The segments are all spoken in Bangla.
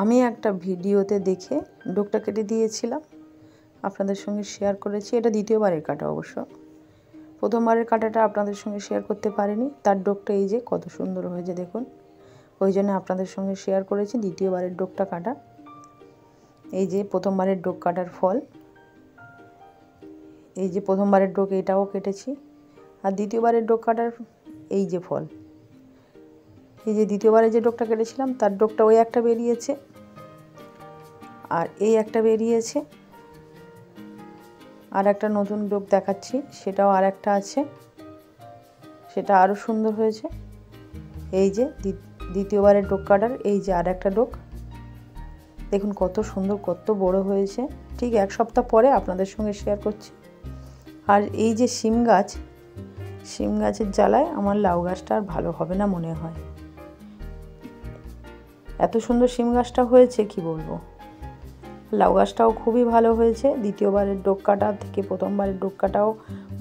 আমি একটা ভিডিওতে দেখে ডোকটা কেটে দিয়েছিলাম, আপনাদের সঙ্গে শেয়ার করেছি। এটা দ্বিতীয়বারের কাটা অবশ্য, প্রথমবারের কাটাটা আপনাদের সঙ্গে শেয়ার করতে পারিনি। তার ডোকটা এই যে কত সুন্দর হয়েছে দেখুন, ওই জন্য আপনাদের সঙ্গে শেয়ার করেছি দ্বিতীয়বারের ডোকটা কাটা। এই যে প্রথমবারের ডোক কাটার ফল, এই যে প্রথমবারের ডোক এটাও কেটেছি, আর দ্বিতীয়বারের ডোক কাটার এই যে ফল। এই যে দ্বিতীয়বারে যে ডোকটা কেটেছিলাম তার ডোকটা ওই একটা বেরিয়েছে, আর এই একটা বেরিয়েছে, আর একটা নতুন ডোক দেখাচ্ছি, সেটাও আর একটা আছে, সেটা আরও সুন্দর হয়েছে। এই যে দ্বিতীয়বারের ডোক কাটার এই যে আর একটা ডোক, দেখুন কত সুন্দর, কত বড় হয়েছে। ঠিক এক সপ্তাহ পরে আপনাদের সঙ্গে শেয়ার করছি। আর এই যে শিম গাছ, শিম গাছের জ্বালায় আমার লাউ গাছটা আর ভালো হবে না মনে হয়। এত সুন্দর শিম গাছটা হয়েছে কি বলবো। লাউ গাছটাও খুবই ভালো হয়েছে। দ্বিতীয়বারের ডোক কাটা থেকে প্রথমবারের ডোক কাটাও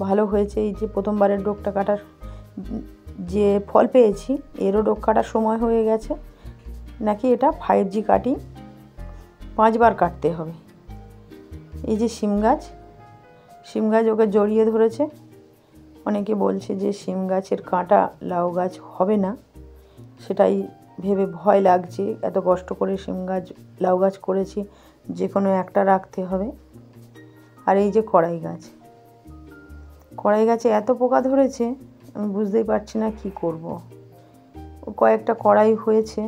ভালো হয়েছে। এই যে প্রথমবারের ডোকটা কাটার যে ফল পেয়েছি, এরও ডোক কাটার সময় হয়ে গেছে। নাকি এটা 5G কাটিং 5 বার কাটতে হবে। এই যে শিম গাছ, শিম গাছ ওকে জড়িয়ে ধরেছে। অনেকে বলছে যে শিম গাছের কাঁটা লাউ গাছ হবে না, সেটাই ভেবে ভয় লাগছে। এত কষ্ট করে শিম গাছ লাউ গাছ করেছি, যে কোনো একটা রাখতে হবে। আর এই যে কড়াই গাছ, কড়াই গাছে এত পোকা ধরেছে আমি বুঝতেই পারছি না কি করব। কয়েকটা কড়াই হয়েছে,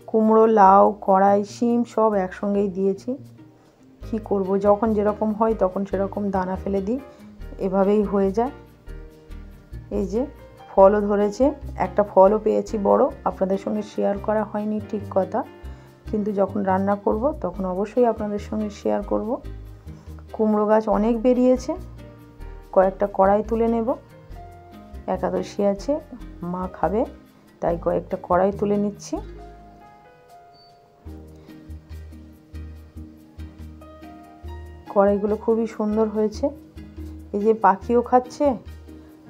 কুমড়ো, লাউ, কড়াই, শিম সব একসঙ্গেই দিয়েছি। কি করব, যখন যেরকম হয় তখন সেরকম দানা ফেলে দিই, এভাবেই হয়ে যায়। এই যে ফলও ধরেছে, একটা ফলও পেয়েছি বড়, আপনাদের সঙ্গে শেয়ার করা হয়নি ঠিক কথা, কিন্তু যখন রান্না করব তখন অবশ্যই আপনাদের সঙ্গে শেয়ার করব। কুমড়ো গাছ অনেক বেরিয়েছে, কয়েকটা কড়াই তুলে নেব। একাদশী আছে, মা খাবে, তাই কয়েকটা কড়াই তুলে নিচ্ছি। কড়াইগুলো খুবই সুন্দর হয়েছে। এই যে পাখিও খাচ্ছে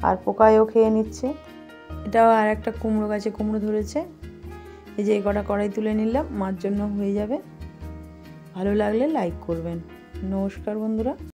আর পোকায়ও খেয়ে নিচ্ছে। এটাও আর একটা কুমড়ো গাছে কুমড়ো ধরেছে। এই যে এই কটা কড়াই তুলে নিলাম, মার জন্য হয়ে যাবে। ভালো লাগলে লাইক করবেন। নমস্কার বন্ধুরা।